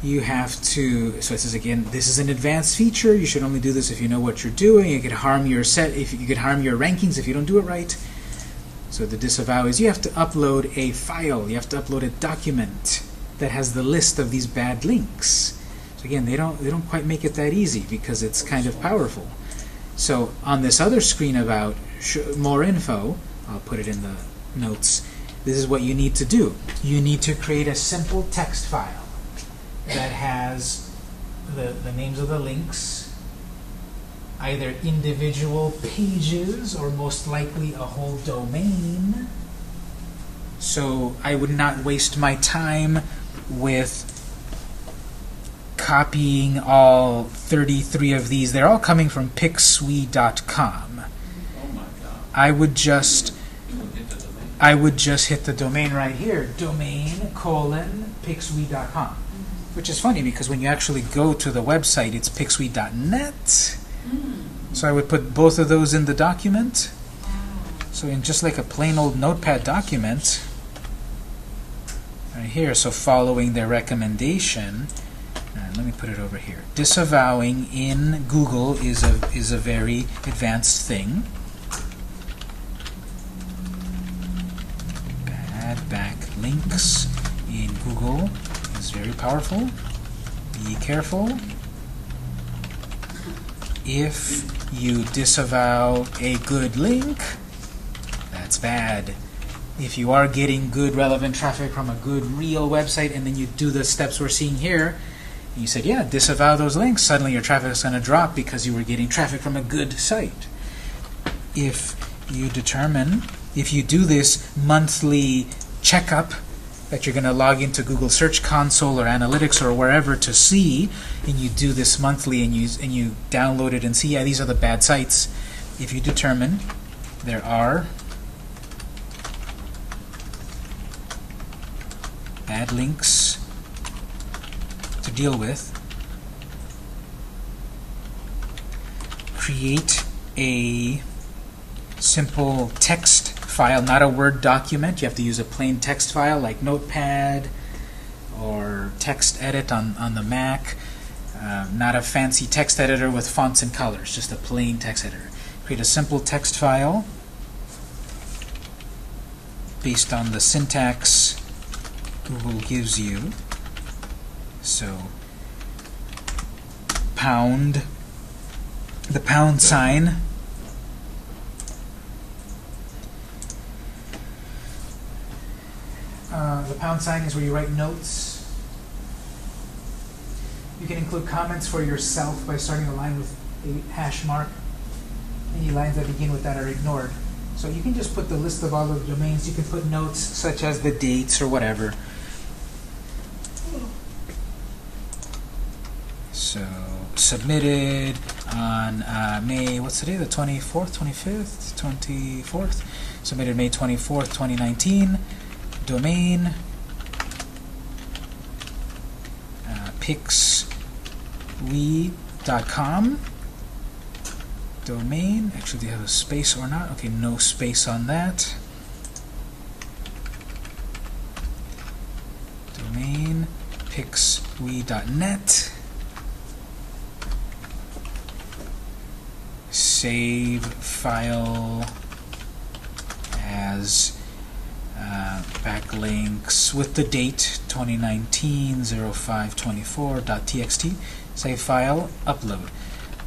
you have to, so it says again, this is an advanced feature. You should only do this if you know what you're doing. It could harm your you could harm your rankings if you don't do it right. So the disavow is you have to upload a file. You have to upload a document that has the list of these bad links. So again, they don't quite make it that easy because it's kind of powerful. So on this other screen about more info, I'll put it in the notes. This is what you need to do. You need to create a simple text file that has the names of the links, either individual pages or most likely a whole domain. So I would not waste my time with copying all 33 of these. They're all coming from picswe.com. Oh my God. I would just You will hit the domain. hit the domain right here, domain:picswe.com. Which is funny because when you actually go to the website, it's picswe.net. So I would put both of those in the document. So in just like a plain old notepad document, right here, so following their recommendation, let me put it over here. Disavowing in Google is a very advanced thing. Bad backlinks in Google is very powerful. Be careful. If you disavow a good link, that's bad. If you are getting good relevant traffic from a good real website and then you do the steps we're seeing here, and you said, yeah, disavow those links, suddenly your traffic is going to drop because you were getting traffic from a good site. If you do this monthly checkup that you're going to log into Google Search Console or Analytics or wherever to see, and you do this monthly and you download it and see, yeah, these are the bad sites. If you determine there are bad links to deal with, create a simple text file, not a Word document. You have to use a plain text file like Notepad or TextEdit on the Mac. Not a fancy text editor with fonts and colors, just a plain text editor. Create a simple text file based on the syntax Google gives you. So the pound sign, the pound sign is where you write notes. You can include comments for yourself by starting a line with a hash mark. Any lines that begin with that are ignored. So you can just put the list of all the domains. You can put notes such as the dates or whatever. So submitted on May, what's the day? The 24th, 25th, 24th? Submitted May 24th, 2019. Domain, picswe.com. Domain, actually do you have a space or not? Okay, no space on that. Domain, picswe.net. Save file as backlinks with the date 2019-05-24.txt. Save file, upload.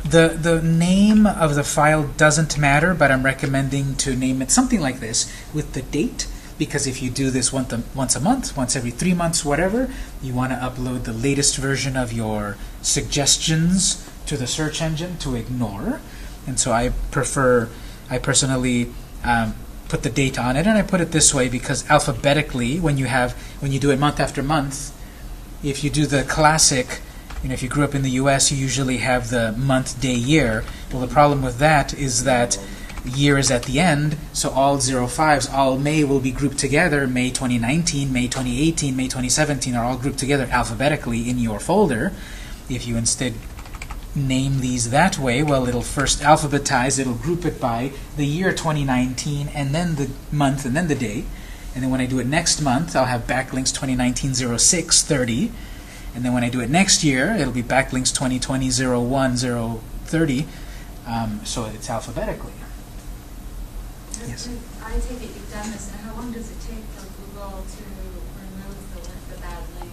The name of the file doesn't matter, but I'm recommending to name it something like this with the date, because if you do this once a month, once every 3 months, whatever, you want to upload the latest version of your suggestions to the search engine to ignore. And so I personally put the date on it, and I put it this way because alphabetically, when you do it month after month, if you do the classic, if you grew up in the US, you usually have the month, day, year. Well, the problem with that is that year is at the end, so all 05s, all May will be grouped together. May 2019, May 2018, May 2017 are all grouped together alphabetically in your folder. If you instead name these that way, well, it'll first alphabetize, it'll group it by the year 2019, and then the month, and then the day. And then when I do it next month, I'll have backlinks 2019-06-30, And then when I do it next year, it'll be backlinks 2020 01 030. So it's alphabetically. Yes. I take it you've done this, and how long does it take for Google to remove the bad link?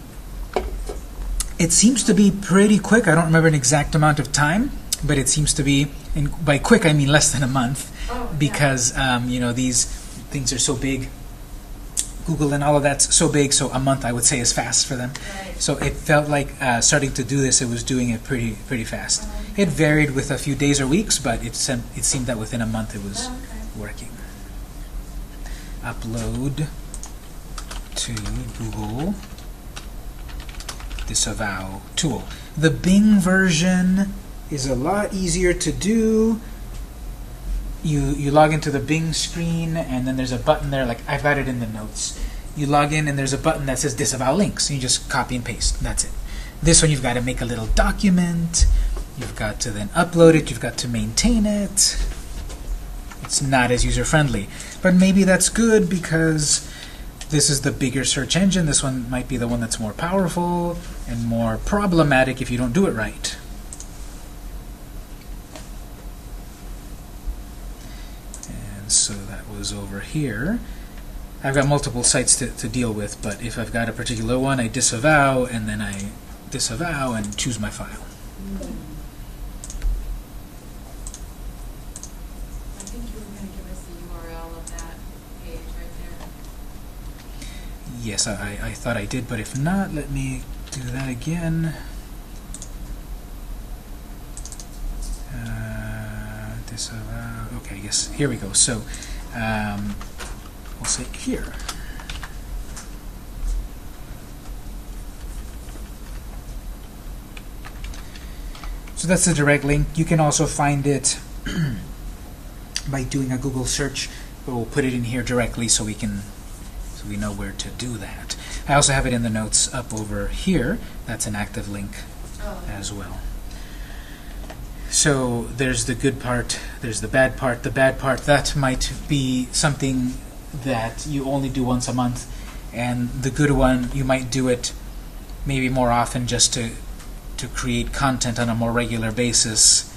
It seems to be pretty quick. I don't remember an exact amount of time, but it seems to be, and by quick I mean less than a month, because these things are so big. Google and all of that's so big, so a month I would say is fast for them. Right. So it felt like starting to do this, it was doing it pretty fast. Okay. It varied with a few days or weeks, but it seemed that within a month it was working. Upload to Google Disavow tool. The Bing version is a lot easier to do. You log into the Bing screen, and then there's a button there, like I've got it in the notes. You log in, and there's a button that says Disavow Links, and you just copy and paste, and that's it. This one, you've got to make a little document. You've got to then upload it. You've got to maintain it. It's not as user-friendly. But maybe that's good, because this is the bigger search engine. This one might be the one that's more powerful and more problematic if you don't do it right. So that was over here. I've got multiple sites to deal with, but if I've got a particular one, I disavow, and then I disavow and choose my file. I think you were going to give us the URL of that page right there. Yes, I thought I did, but if not, let me do that again. Disavow. Okay, yes, here we go. So we'll say here. So that's the direct link. You can also find it by doing a Google search, but we'll put it in here directly so we know where to do that. I also have it in the notes up over here. That's an active link as well. So there's the good part, there's the bad part. The bad part, that might be something that you only do once a month, and the good one, you might do it maybe more often just to create content on a more regular basis.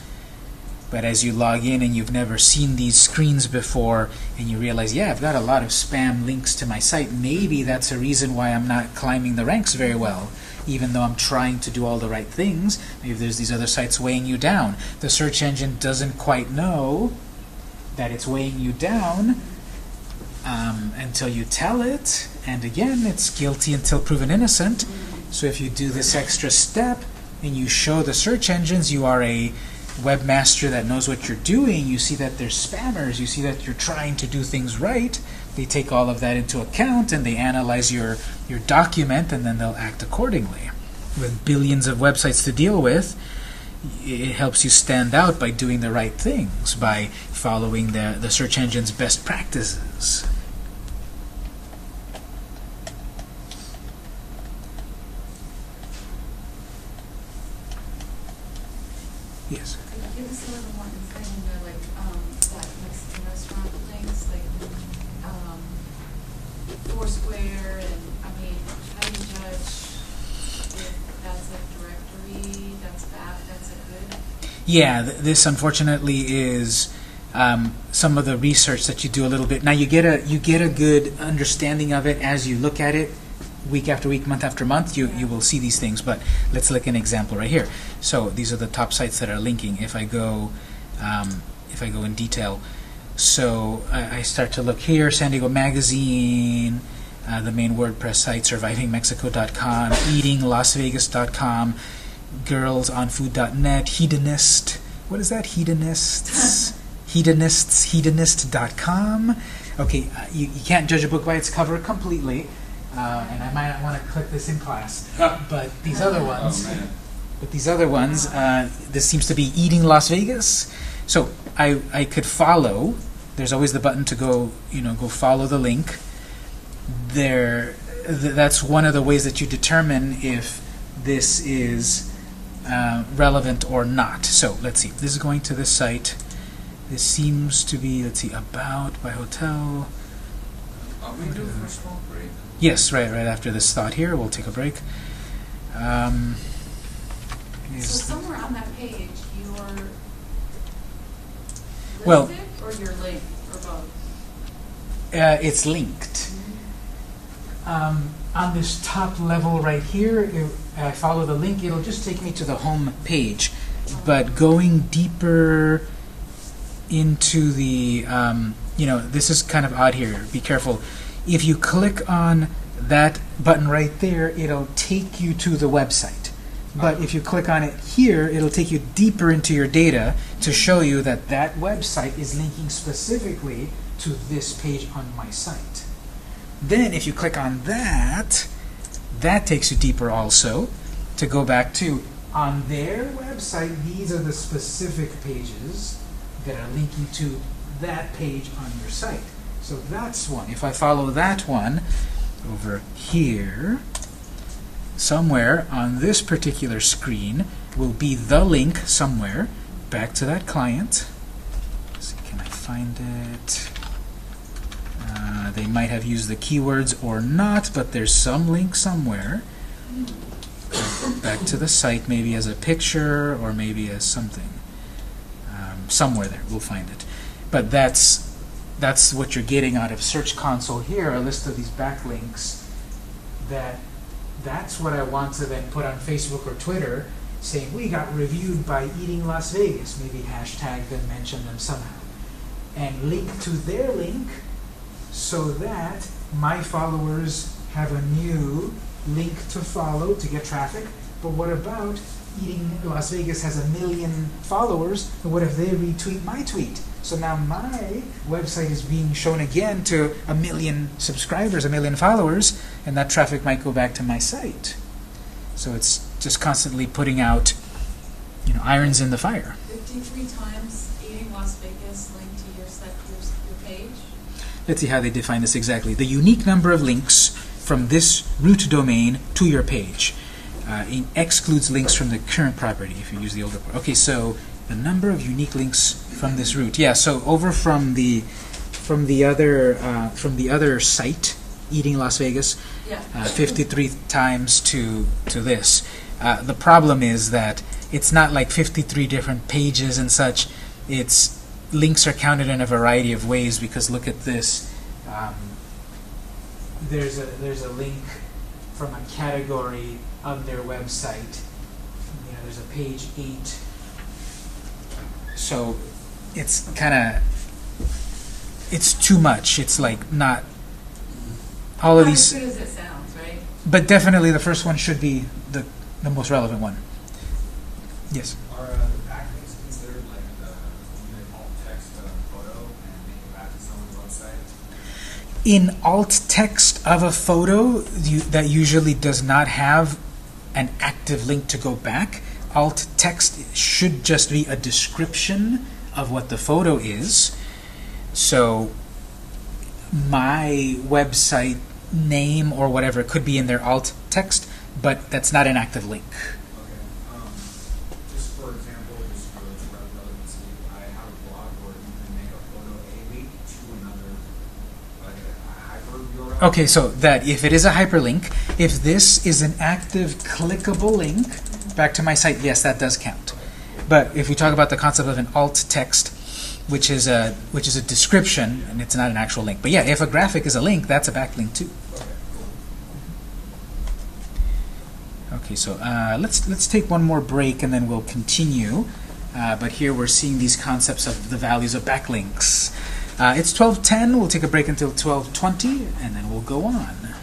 But as you log in and you've never seen these screens before, and you realize, yeah, I've got a lot of spam links to my site, maybe that's a reason why I'm not climbing the ranks very well. Even though I'm trying to do all the right things, maybe there's these other sites weighing you down. The search engine doesn't quite know that it's weighing you down until you tell it. And again, it's guilty until proven innocent. So if you do this extra step and you show the search engines you are a webmaster that knows what you're doing, you see that there's spammers, you see that you're trying to do things right, they take all of that into account and they analyze your document, and then they'll act accordingly. With billions of websites to deal with, it helps you stand out by doing the right things, by following the search engine's best practices. Yes. Could you give us a little more insight into like Mexican restaurant things, like Foursquare, and I mean, how do you judge if that's a directory, that's bad, that's a good? Yeah, this unfortunately is some of the research that you do a little bit. Now you get a good understanding of it as you look at it week after week, month after month. You will see these things, but let's look at an example right here. So these are the top sites that are linking. If I go in detail, so I start to look here, San Diego Magazine, the main WordPress site, survivingmexico.com, eatinglasvegas.com, girlsonfood.net, Hedonist. What is that? Hedonists. Hedonist.com. Okay, you can't judge a book by its cover completely, and I might not want to click this in class. But these other ones, this seems to be Eating Las Vegas. So I could follow. There's always the button to go follow the link. That's one of the ways that you determine if this is relevant or not. So let's see. This is going to this site. This seems to be, let's see, about by hotel. Are we due for a small break? Yes, right after this thought here, we'll take a break. So is somewhere on that page, you're Well- listed or you're linked, or both? it's linked. On this top level right here, if I follow the link, it'll just take me to the home page. But going deeper into the, this is kind of odd here. Be careful. If you click on that button right there, it'll take you to the website. But if you click on it here, it'll take you deeper into your data to show you that that website is linking specifically to this page on my site. Then if you click on that, that takes you deeper also to go back to, on their website, these are the specific pages that are linking to that page on your site. So that's one. If I follow that one over here, somewhere on this particular screen will be the link somewhere back to that client. Let's see, can I find it? They might have used the keywords or not, but there's some link somewhere back to the site, maybe as a picture or maybe as something. Somewhere there, we'll find it. But that's what you're getting out of Search Console here, a list of these backlinks. That's what I want to then put on Facebook or Twitter, saying we got reviewed by Eating Las Vegas. Maybe hashtag them, mention them somehow, and link to their link so that my followers have a new link to follow to get traffic. But what about Eating Las Vegas has 1 million followers, and what if they retweet my tweet? So now my website is being shown again to 1 million subscribers, 1 million followers, and that traffic might go back to my site. So it's just constantly putting out, irons in the fire. 53 times Eating Las Vegas linked to your site, your page? Let's see how they define this exactly. The unique number of links from this root domain to your page. It excludes links from the current property if you use the older part. Okay, so the number of unique links from this root. Yeah, so over from the other site, Eating Las Vegas, Yeah. 53 times to this. The problem is that it's not like 53 different pages and such. It's links are counted in a variety of ways, because look at this. There's a link from a category of their website. There's a page 8. So it's it's too much. It's like not all of Not these. as good as it sounds, right? But definitely the first one should be the most relevant one. Yes. Are the backlinks considered like the alt text of a photo and make it back to someone's website? In alt text of a photo, that usually does not have an active link to go back. Alt text should just be a description of what the photo is. So my website name or whatever could be in their alt text, but that's not an active link. Okay. Just for example, just for relevancy, I have a blog where you can make a photo a link to another, like a hyper URL. Okay, so that if it is a hyperlink, if this is an active clickable link back to my site, yes, that does count. But if we talk about the concept of an alt text, which is a description, and it's not an actual link. But yeah, if a graphic is a link, that's a backlink too. Okay, cool. Okay, so let's take one more break and then we'll continue. But here we're seeing these concepts of the values of backlinks. It's 12:10. We'll take a break until 12:20, and then we'll go on.